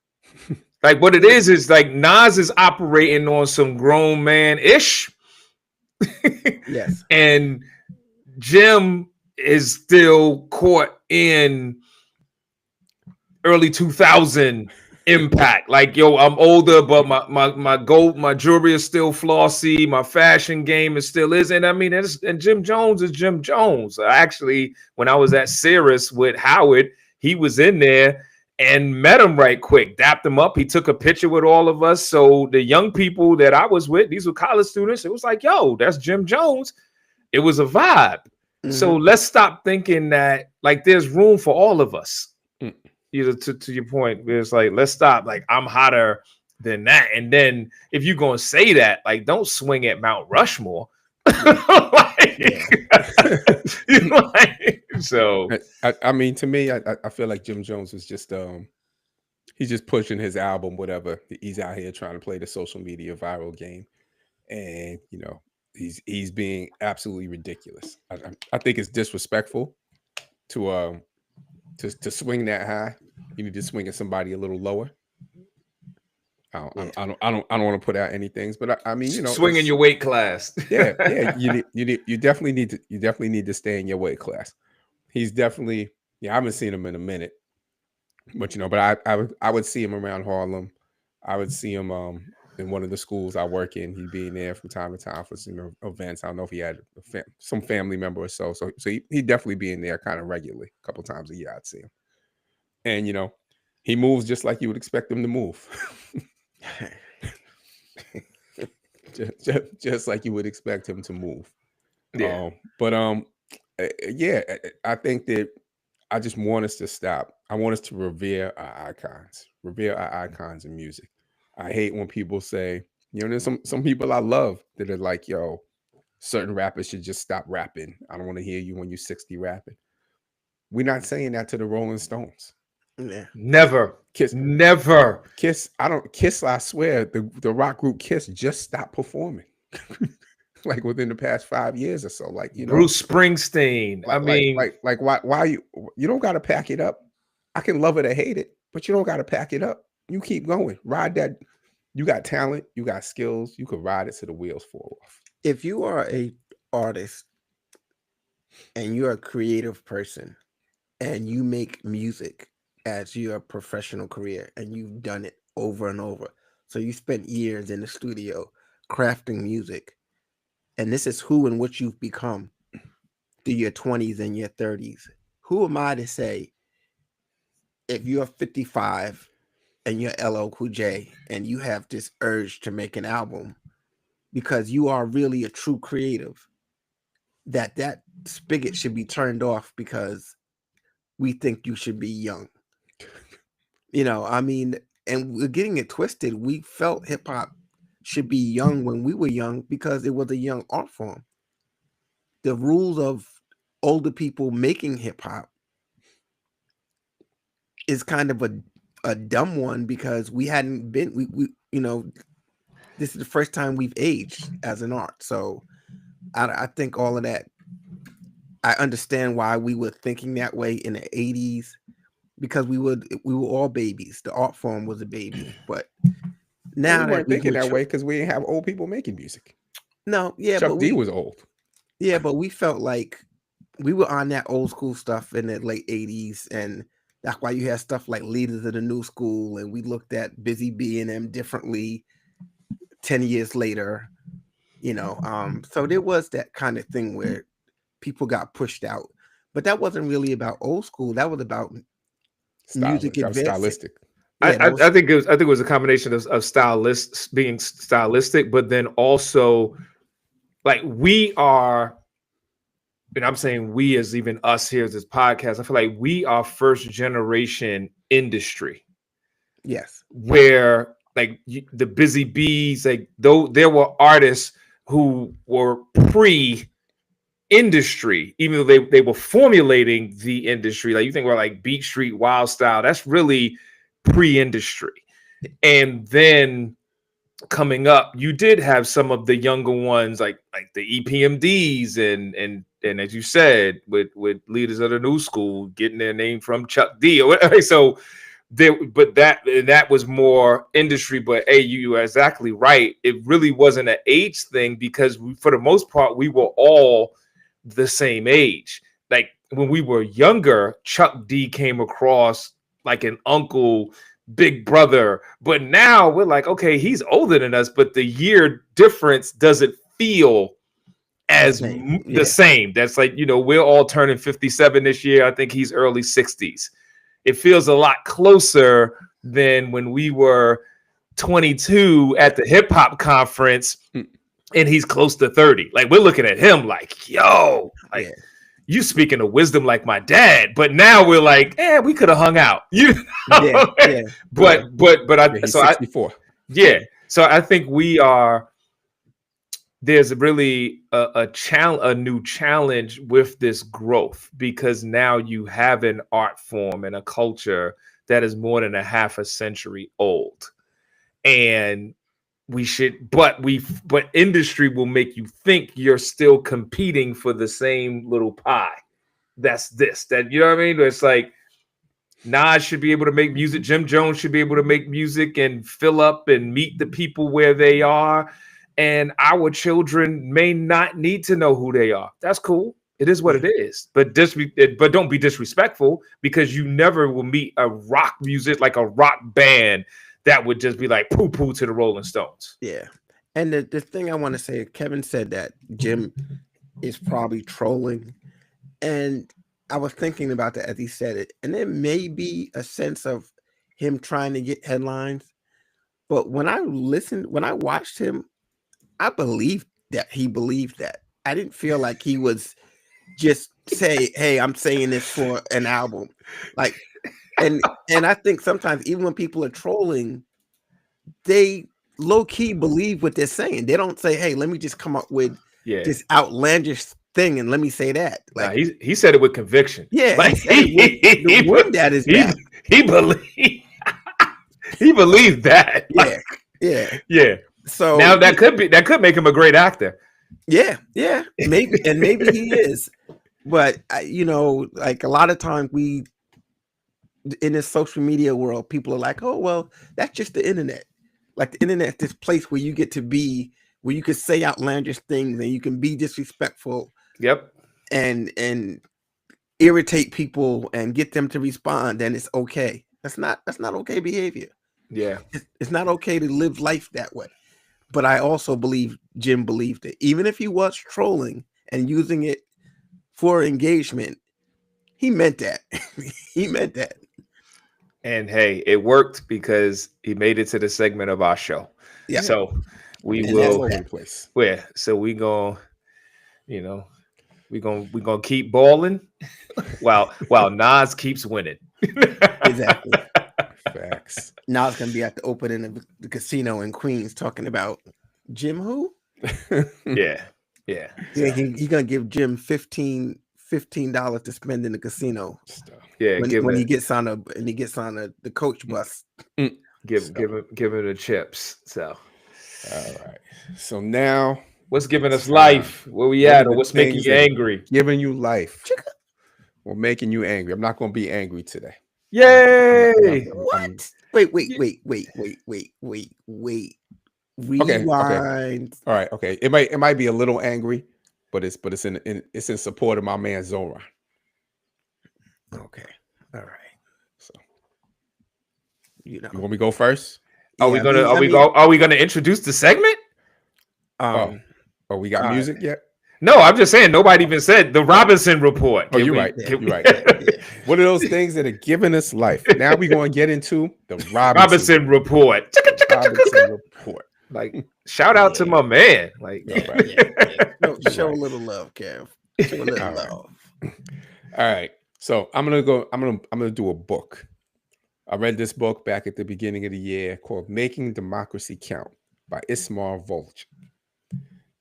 Speaker 2: Like what it is like Nas is operating on some grown man ish.
Speaker 3: Yes.
Speaker 2: And Jim is still caught in early 2000 impact. Like, yo, I'm older, but my jewelry is still flossy. My fashion game is still is. And I mean, and Jim Jones is Jim Jones. Actually, when I was at Cirrus with Howard, he was in there and met him right quick, dapped him up. He took a picture with all of us. So the young people that I was with, these were college students. It was like, yo, that's Jim Jones. It was a vibe. So let's stop thinking that like there's room for all of us. Either to your point, it's like, let's stop. Like, I'm hotter than that. And then if you're going to say that, like, don't swing at Mount Rushmore. So
Speaker 1: I mean, to me, I feel like Jim Jones is just he's just pushing his album, whatever. He's out here trying to play the social media viral game, and you know, he's being absolutely ridiculous. I think it's disrespectful to swing that high. You need to swing at somebody a little lower. I don't want to put out any things, but I mean, you know,
Speaker 2: swinging your weight class.
Speaker 1: yeah. You definitely need to stay in your weight class. He's definitely, I haven't seen him in a minute, but you know, but I would see him around Harlem. I would see him in one of the schools I work in. He'd be in there from time to time for some events. I don't know if he had some family member or so. So he'd definitely be in there kind of regularly, a couple times a year. I'd see him, and you know, he moves just like you would expect him to move. just like you would expect him to move. Yeah. I think that I just want us to stop. I want us to revere our icons in music. I hate when people say, you know, there's some people I love that are like, yo, certain rappers should just stop rapping. I don't want to hear you when you're 60 rapping. We're not saying that to the Rolling Stones.
Speaker 3: Yeah.
Speaker 2: Never.
Speaker 1: Kiss. I swear, the rock group Kiss just stopped performing. Like within the past 5 years or so. Like, you know,
Speaker 2: Bruce Springsteen.
Speaker 1: Why you don't gotta pack it up. I can love it or hate it, but you don't gotta pack it up. You keep going. Ride that. You got talent, you got skills, you could ride it till the wheels fall off.
Speaker 3: If you are a artist and you're a creative person and you make music as your professional career and you've done it over and over, so you spent years in the studio crafting music, and this is who and what you've become through your 20s and your 30s, who am I to say if you're 55 and you're LL Cool J and you have this urge to make an album because you are really a true creative, that spigot should be turned off because we think you should be young? You know, I mean, and we're getting it twisted. We felt hip hop should be young when we were young because it was a young art form. The rules of older people making hip hop is kind of a dumb one because we hadn't been, we you know, this is the first time we've aged as an art. So I think all of that, I understand why we were thinking that way in the 80s because we were all babies. The art form was a baby, but now
Speaker 1: we weren't thinking that way because we didn't have old people making music.
Speaker 3: No, yeah,
Speaker 1: Chuck D was old.
Speaker 3: Yeah, but we felt like we were on that old school stuff in the late 80s, and that's why you had stuff like Leaders of the New School, and we looked at Busy Bee and them differently 10 years later, you know. So there was that kind of thing where people got pushed out, but that wasn't really about old school. That was about music advancing.
Speaker 1: Stylistic.
Speaker 2: Yeah, I think it was a combination of stylists being stylistic, but then also like we are, and I'm saying we as even us here as this podcast, I feel like we are first generation industry.
Speaker 3: Yes.
Speaker 2: Where like the Busy Bees, like though there were artists who were pre-industry, even though they were formulating the industry. Like you think about like Beat Street, Wild Style, that's really pre-industry. And then coming up, you did have some of the younger ones like the EPMDs and as you said, with Leaders of the New School getting their name from Chuck D or whatever. So that was more industry. But hey, you are exactly right. It really wasn't an age thing because for the most part, we were all the same age. Like when we were younger, Chuck D came across like an uncle, big brother. But now we're like, okay, he's older than us, but the year difference doesn't feel as the same. That's like, you know, we're all turning 57 this year. I think he's early 60s. it feels a lot closer than when we were 22 at the hip hop conference and he's close to 30. Like, we're looking at him like, yo, like, you speaking of wisdom like my dad. But now we're like, we could have hung out. You know? But
Speaker 1: he's 64.
Speaker 2: So I think there's really a new challenge with this growth, because now you have an art form and a culture that is more than a half a century old. And but industry will make you think you're still competing for the same little pie. That, you know what I mean? It's like Nas should be able to make music. Jim Jones should be able to make music and fill up and meet the people where they are. And our children may not need to know who they are. That's cool. It is what it is. But don't be disrespectful, because you never will meet a rock music, like a rock band, that would just be like poo-poo to the Rolling Stones.
Speaker 3: Yeah. And the thing I want to say, Kevin said that Jim is probably trolling. And I was thinking about that as he said it. And there may be a sense of him trying to get headlines. But when I watched him, I believed that he believed that. I didn't feel like he was just say, hey, I'm saying this for an album. Like, and I think sometimes even when people are trolling, they low-key believe what they're saying. They don't say, hey, let me just come up with this outlandish thing and let me say that. Like,
Speaker 2: he said it with conviction.
Speaker 3: Yeah,
Speaker 2: like,
Speaker 3: the word that is bad.
Speaker 2: He believed that.
Speaker 3: Yeah. So
Speaker 2: now that could make him a great actor.
Speaker 3: Yeah, maybe he is. But like a lot of times in this social media world, people are like, oh, well, that's just the internet. Like, the internet is this place where you get to be, where you can say outlandish things and you can be disrespectful.
Speaker 2: Yep.
Speaker 3: And irritate people and get them to respond, then it's okay. That's not okay behavior.
Speaker 2: Yeah.
Speaker 3: It's not okay to live life that way. But I also believe Jim believed it. Even if he was trolling and using it for engagement, he meant that. He meant that.
Speaker 2: And hey, it worked, because he made it to the segment of our show.
Speaker 3: Yeah.
Speaker 2: So we gonna, we're gonna keep balling while Nas keeps winning.
Speaker 3: Exactly.
Speaker 1: Facts.
Speaker 3: Nas gonna be at the opening of the casino in Queens talking about Jim who?
Speaker 2: Yeah.
Speaker 3: He's gonna give Jim $15 to spend in the casino.
Speaker 2: Yeah,
Speaker 3: when he gets on the coach bus.
Speaker 2: Give him the chips. So
Speaker 1: all right. So now,
Speaker 2: what's giving us life? Where we at, or what's making you angry?
Speaker 1: Giving you life. Or making you angry. I'm not gonna be angry today.
Speaker 2: Yay!
Speaker 3: What? Wait. Rewind.
Speaker 1: Okay. All right. Okay. It might be a little angry, but it's in support of my man Zoran.
Speaker 3: Okay. All right.
Speaker 1: So,
Speaker 3: you
Speaker 1: want me to go first?
Speaker 2: Are we gonna introduce the segment?
Speaker 1: We got music yet?
Speaker 2: No, I'm just saying nobody even said the Robinson Report.
Speaker 1: You're right. You're right. One of those things that are giving us life. Now we're going to get into the
Speaker 2: Robinson Report.
Speaker 1: Robinson Report.
Speaker 2: Like, shout out to my man. Like,
Speaker 3: no, show a little love, Kev. Show a little love.
Speaker 1: All right. So I'm gonna do a book. I read this book back at the beginning of the year called "Making Democracy Count" by Ismail Volch.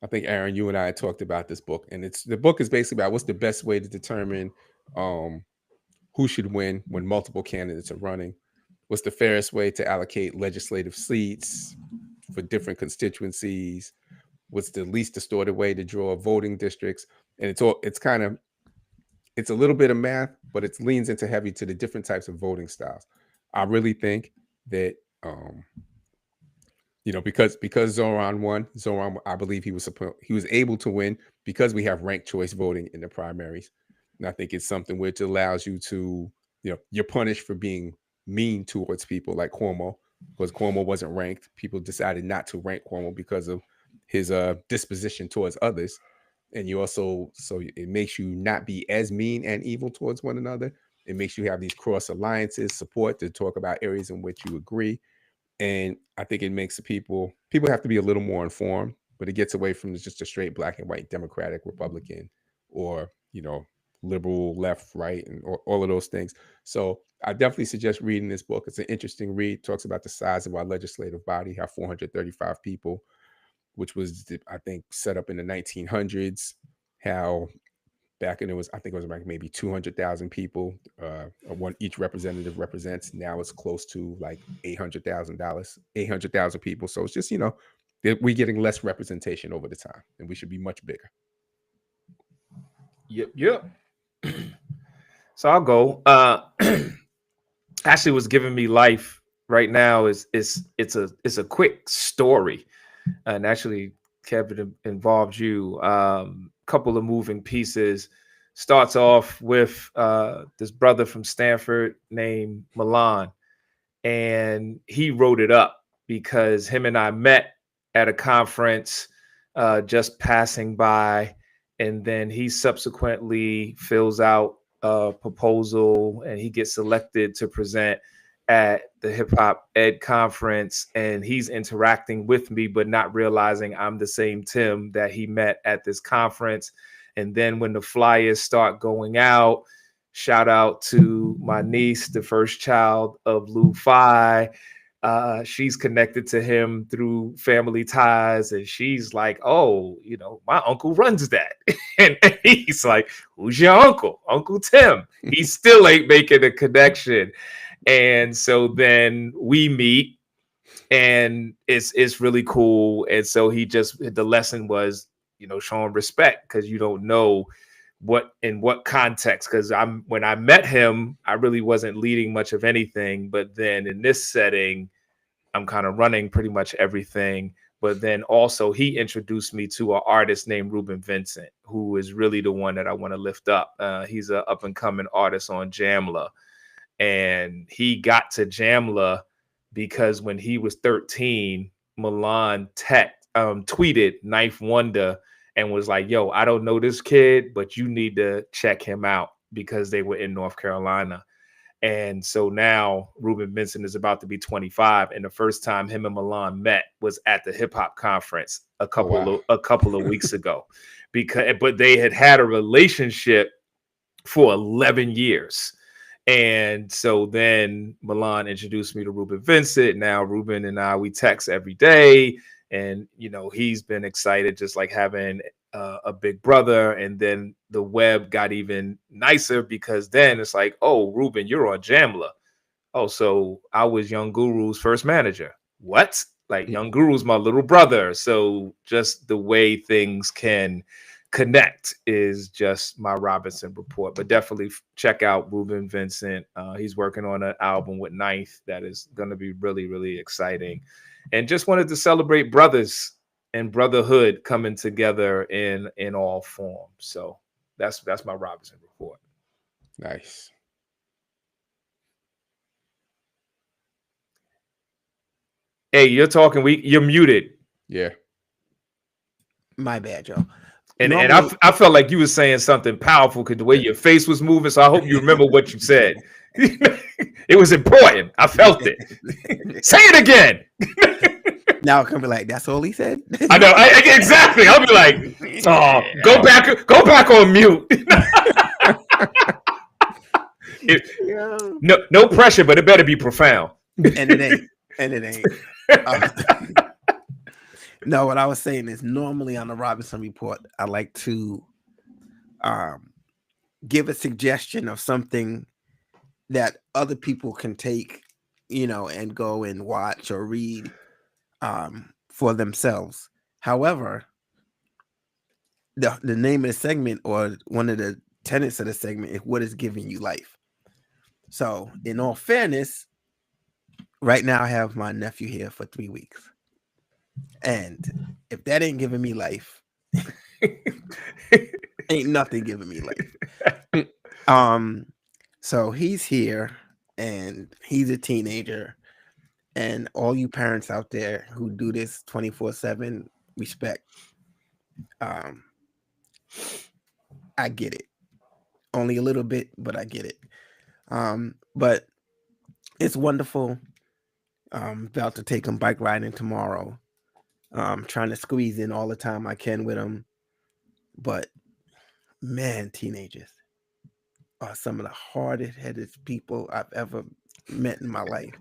Speaker 1: I think, Aaron, you and I talked about this book, and the book is basically about what's the best way to determine who should win when multiple candidates are running. What's the fairest way to allocate legislative seats for different constituencies? What's the least distorted way to draw voting districts? And it's a little bit of math, but it leans into heavy to the different types of voting styles. I really think that because Zoran won, I believe he was able to win because we have ranked choice voting in the primaries. And I think it's something which allows you to, you're punished for being mean towards people like Cuomo, because Cuomo wasn't ranked. People decided not to rank Cuomo because of his disposition towards others. And so it makes you not be as mean and evil towards one another. It makes you have these cross alliances, support to talk about areas in which you agree. And I think it makes the people have to be a little more informed, but it gets away from just a straight black and white Democratic, Republican, or liberal, left, right, and all of those things. So I definitely suggest reading this book. It's an interesting read. Talks about the size of our legislative body, how 435 people, which was, I think, set up in the 1900s. How back then I think it was like maybe 200,000 people. One each representative represents. Now it's close to like $800,000 people. So it's just we're getting less representation over the time, and we should be much bigger.
Speaker 2: Yep. So I'll go. Actually, what's giving me life right now is it's a quick story, and actually, Kevin, involved you. Couple of moving pieces. Starts off with this brother from Stanford named Milan, and he wrote it up because him and I met at a conference, just passing by, and then he subsequently fills out a proposal and he gets selected to present at the Hip Hop Ed conference, and he's interacting with me, but not realizing I'm the same Tim that he met at this conference. And then when the flyers start going out, shout out to my niece, the first child of Lou Phi. She's connected to him through family ties, and she's like, oh, my uncle runs that. and he's like, who's your uncle? Uncle Tim. He still ain't making a connection. And so then we meet, and it's really cool. And so the lesson was, showing respect, because you don't know in what context. Because when I met him, I really wasn't leading much of anything. But then in this setting, I'm kind of running pretty much everything. But then also he introduced me to an artist named Ruben Vincent, who is really the one that I want to lift up. He's an up and coming artist on Jamla. And he got to Jamla because when he was 13, Milan tweeted Knife Wonder and was like, yo, I don't know this kid, but you need to check him out, because they were in North Carolina. And so now Ruben Vincent is about to be 25. And the first time him and Milan met was at the hip hop conference a couple of weeks ago, but they had a relationship for 11 years. And so then Milan introduced me to Ruben Vincent. Now Ruben and I, we text every day, and he's been excited, just like having a big brother. And then the web got even nicer, because then it's like, oh, Ruben, you're on Jamla. Oh, so I was Young Guru's first manager. What? Like, Young Guru's my little brother. So just the way things can connect is just my Robinson report. But definitely check out Ruben Vincent. He's working on an album with Ninth that is going to be really, really exciting. And just wanted to celebrate brothers and brotherhood coming together in all forms. So that's my Robinson report.
Speaker 1: Nice.
Speaker 2: Hey, you're talking. You're muted.
Speaker 1: Yeah.
Speaker 3: My bad, Joe.
Speaker 2: And I felt like you were saying something powerful, because the way your face was moving. So I hope you remember what you said. It was important. I felt it. Say it again.
Speaker 3: Now it's gonna be like, that's all he said.
Speaker 2: I know. Exactly. I'll be like, oh, go back on mute. No pressure, but it better be profound.
Speaker 3: And it ain't. No, what I was saying is, normally on the Robinson Report, I like to give a suggestion of something that other people can take, and go and watch or read for themselves. However, the name of the segment, or one of the tenets of the segment, is what is giving you life. So, in all fairness, right now I have my nephew here for 3 weeks. And if that ain't giving me life, ain't nothing giving me life. So he's here, and he's a teenager, and all you parents out there who do this 24/7, respect. I get it. Only a little bit, but I get it. But it's wonderful. About to take him bike riding tomorrow. Trying to squeeze in all the time I can with him. But man, teenagers are some of the hardest-headed people I've ever met in my life.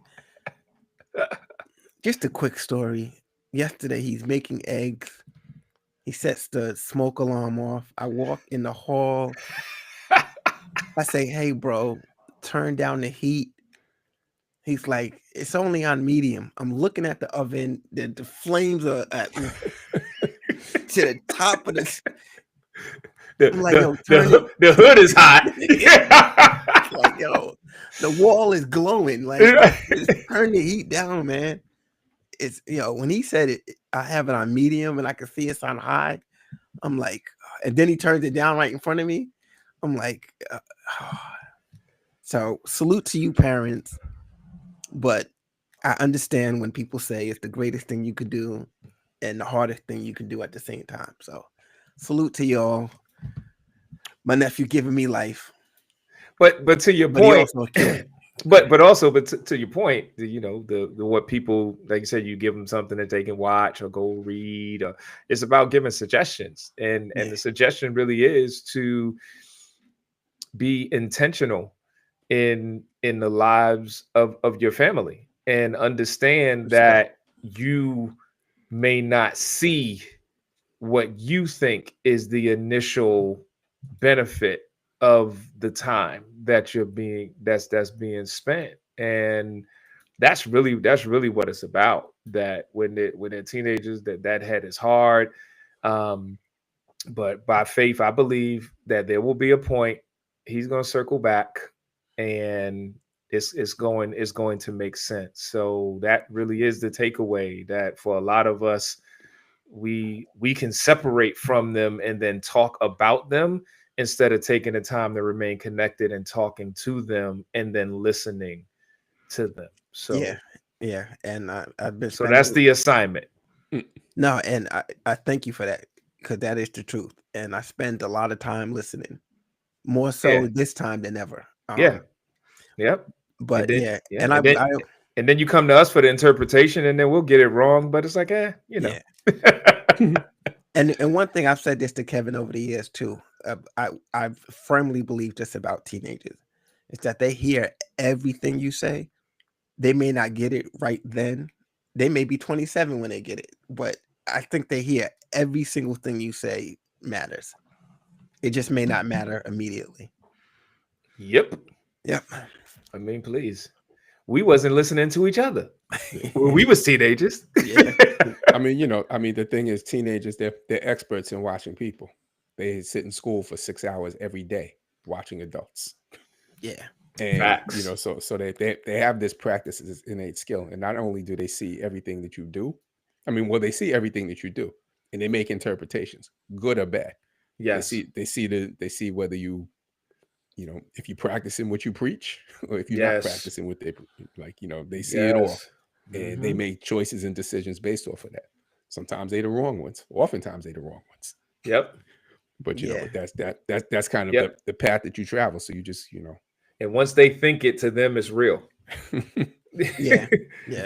Speaker 3: Just a quick story. Yesterday, he's making eggs. He sets the smoke alarm off. I walk in the hall. I say, "Hey, bro, turn down the heat." He's like, "It's only on medium." I'm looking at the oven. The flames are at to the top of the. I'm like, yo,
Speaker 2: the hood is hot.
Speaker 3: Like, yo, the wall is glowing. Like, just turn the heat down, man. It's, when he said it, I have it on medium and I can see it's on high. I'm like, and then he turns it down right in front of me. I'm like, so salute to you, parents. But I understand when people say it's the greatest thing you could do and the hardest thing you can do at the same time. So salute to y'all. My nephew giving me life.
Speaker 2: But to your point, but to your point, the what people, like you said, you give them something that they can watch or go read, or it's about giving suggestions, and the suggestion really is to be intentional in the lives of your family, and understand that you may not see what you think is the initial benefit of the time that that's being spent, and that's really what it's about. That when they're teenagers, that head is hard, but by faith, I believe that there will be a point he's going to circle back, and it's going to make sense. So that really is the takeaway, that for a lot of us, we can separate from them and then talk about them, instead of taking the time to remain connected and talking to them and then listening to them. So
Speaker 3: yeah. And I've been.
Speaker 2: So that's the assignment.
Speaker 3: No, and I thank you for that, because that is the truth. And I spend a lot of time listening, more so this time than ever.
Speaker 2: Yep.
Speaker 3: But
Speaker 2: and then you come to us for the interpretation, and then we'll get it wrong. But it's like,
Speaker 3: And one thing, I've said this to Kevin over the years too. I firmly believe this about teenagers, is that they hear everything you say. They may not get it right then. They may be 27 when they get it, but I think they hear every single thing you say matters. It just may not matter immediately.
Speaker 2: Yep. I mean, please. We wasn't listening to each other when we was teenagers.
Speaker 1: I mean, the thing is, teenagers, they're experts in watching people. They sit in school for 6 hours every day watching adults.
Speaker 3: Yeah.
Speaker 1: And so they have this practice, this innate skill. And not only do they see everything that you do, they see everything that you do, and they make interpretations, good or bad.
Speaker 2: Yes.
Speaker 1: They see whether you if you practicing what you preach, or if you're not practicing what they they see it all, and they make choices and decisions based off of that. Sometimes they're the wrong ones. Oftentimes they're the wrong ones.
Speaker 2: Yep.
Speaker 1: But that's kind of the path that you travel. So you just
Speaker 2: and once they think it, to them it's real.
Speaker 3: Yeah.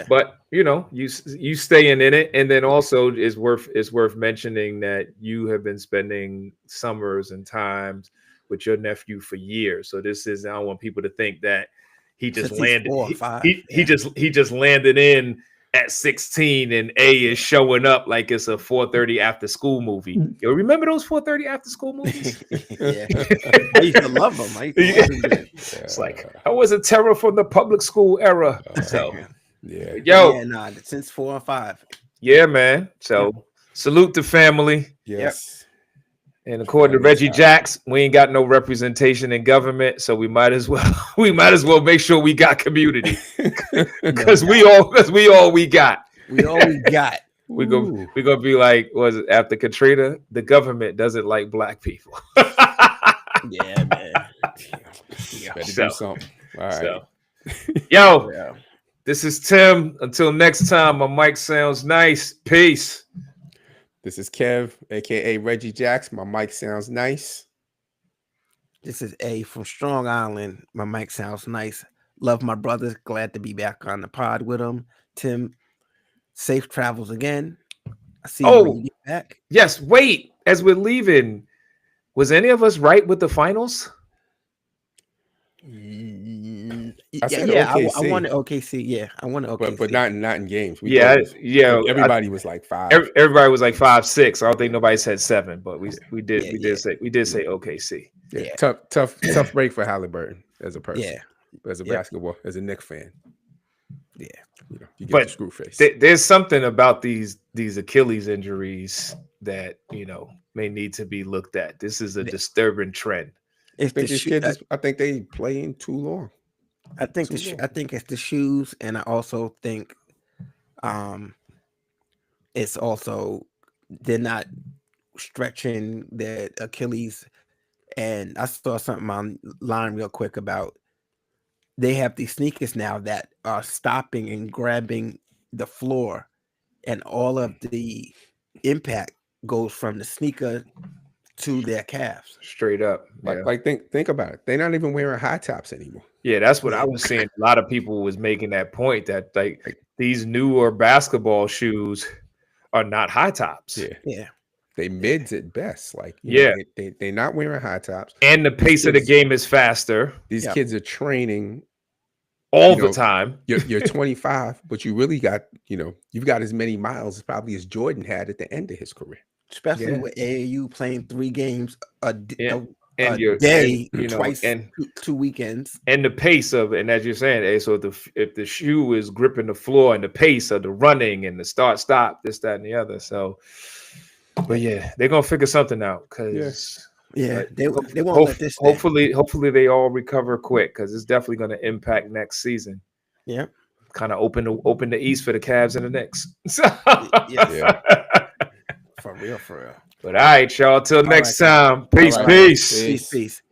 Speaker 2: But you staying in it, and then also it's worth mentioning that you have been spending summers and times with your nephew for years. So this is, I don't want people to think that he just landed.
Speaker 3: 4 or 5.
Speaker 2: He just landed in at 16, and A is showing up like it's a 4:30 after school movie. You remember those 4:30 after school movies?
Speaker 3: Yeah. I used to love them.
Speaker 2: It's like, I was a terror from the public school era. So
Speaker 3: since 4 or 5.
Speaker 2: Yeah, man. So salute the family.
Speaker 1: Yes.
Speaker 2: And according to Reggie Jacks, we ain't got no representation in government, so we might as well make sure we got community, because we all we got.
Speaker 3: We all we got.
Speaker 2: We're gonna be like, was it after Katrina? The government doesn't like black people.
Speaker 3: Yeah, man.
Speaker 1: Better do something. All right.
Speaker 2: This is Tim. Until next time, my mic sounds nice. Peace.
Speaker 1: This is Kev, aka Reggie Jacks. My mic sounds nice.
Speaker 3: This is A from Strong Island. My mic sounds nice. Love my brothers. Glad to be back on the pod with them. Tim, safe travels again. I see you when
Speaker 2: Oh,
Speaker 3: you get back.
Speaker 2: yes. Wait, as we're leaving, was any of us right with the finals?
Speaker 1: I said
Speaker 3: I
Speaker 1: OKC.
Speaker 3: wanted OKC. Yeah, I wanted OKC.
Speaker 1: But not in games. We
Speaker 2: Yeah,
Speaker 1: thought it was-
Speaker 2: yeah.
Speaker 1: Everybody was like 5.
Speaker 2: Everybody was like 5-6. I don't think nobody said 7, but we did
Speaker 3: Yeah.
Speaker 2: say OKC.
Speaker 1: Yeah.
Speaker 3: Yeah.
Speaker 1: Tough break for Halliburton as a person.
Speaker 3: Yeah,
Speaker 1: As a
Speaker 3: Yep.
Speaker 1: basketball, as a Knicks fan.
Speaker 3: yeah.
Speaker 1: You know, you get
Speaker 2: But
Speaker 1: the screw face.
Speaker 2: There's something about these Achilles injuries that may need to be looked at. This is a disturbing trend.
Speaker 3: It's
Speaker 1: I think
Speaker 3: the
Speaker 1: these kids I think they playing too long.
Speaker 3: I think
Speaker 1: too long.
Speaker 3: I think it's the shoes, and I also think, it's also they're not stretching their Achilles. And I saw something online real quick about they have these sneakers now that are stopping and grabbing the floor, and all of the impact goes from the sneaker to their calves.
Speaker 2: Straight up. Yeah.
Speaker 1: Like think about it. They're not even wearing high tops anymore.
Speaker 2: Yeah, that's what I was saying. A lot of people was making that point that like these newer basketball shoes are not high tops.
Speaker 1: Yeah.
Speaker 3: Yeah.
Speaker 1: They mids at best. Like, you know, they're not wearing high tops.
Speaker 2: And the pace of the game is faster
Speaker 1: These
Speaker 3: Yeah.
Speaker 1: kids are training.
Speaker 2: all
Speaker 1: You
Speaker 2: the
Speaker 1: know,
Speaker 2: time.
Speaker 1: You're 25, but you really got, you've got as many miles probably as Jordan had at the end of his career.
Speaker 3: Especially
Speaker 2: Yeah.
Speaker 3: with AAU playing 3 games a
Speaker 2: And
Speaker 3: day,
Speaker 2: and,
Speaker 3: twice,
Speaker 2: and
Speaker 3: 2 weekends.
Speaker 2: and the pace of it, and as you're saying, so if the shoe is gripping the floor and the pace of the running and the stop, this, that, and the other. So, but yeah, they're gonna figure something out because
Speaker 3: Yeah, they won't let this stand.
Speaker 2: hopefully they all recover quick because it's definitely gonna impact next season.
Speaker 3: Yeah.
Speaker 2: Kind of open the East for the Cavs and the Knicks.
Speaker 3: Yeah. For real.
Speaker 2: But all right, y'all. Till next
Speaker 3: right,
Speaker 2: time. Peace,
Speaker 1: All right.
Speaker 2: peace.
Speaker 3: Peace.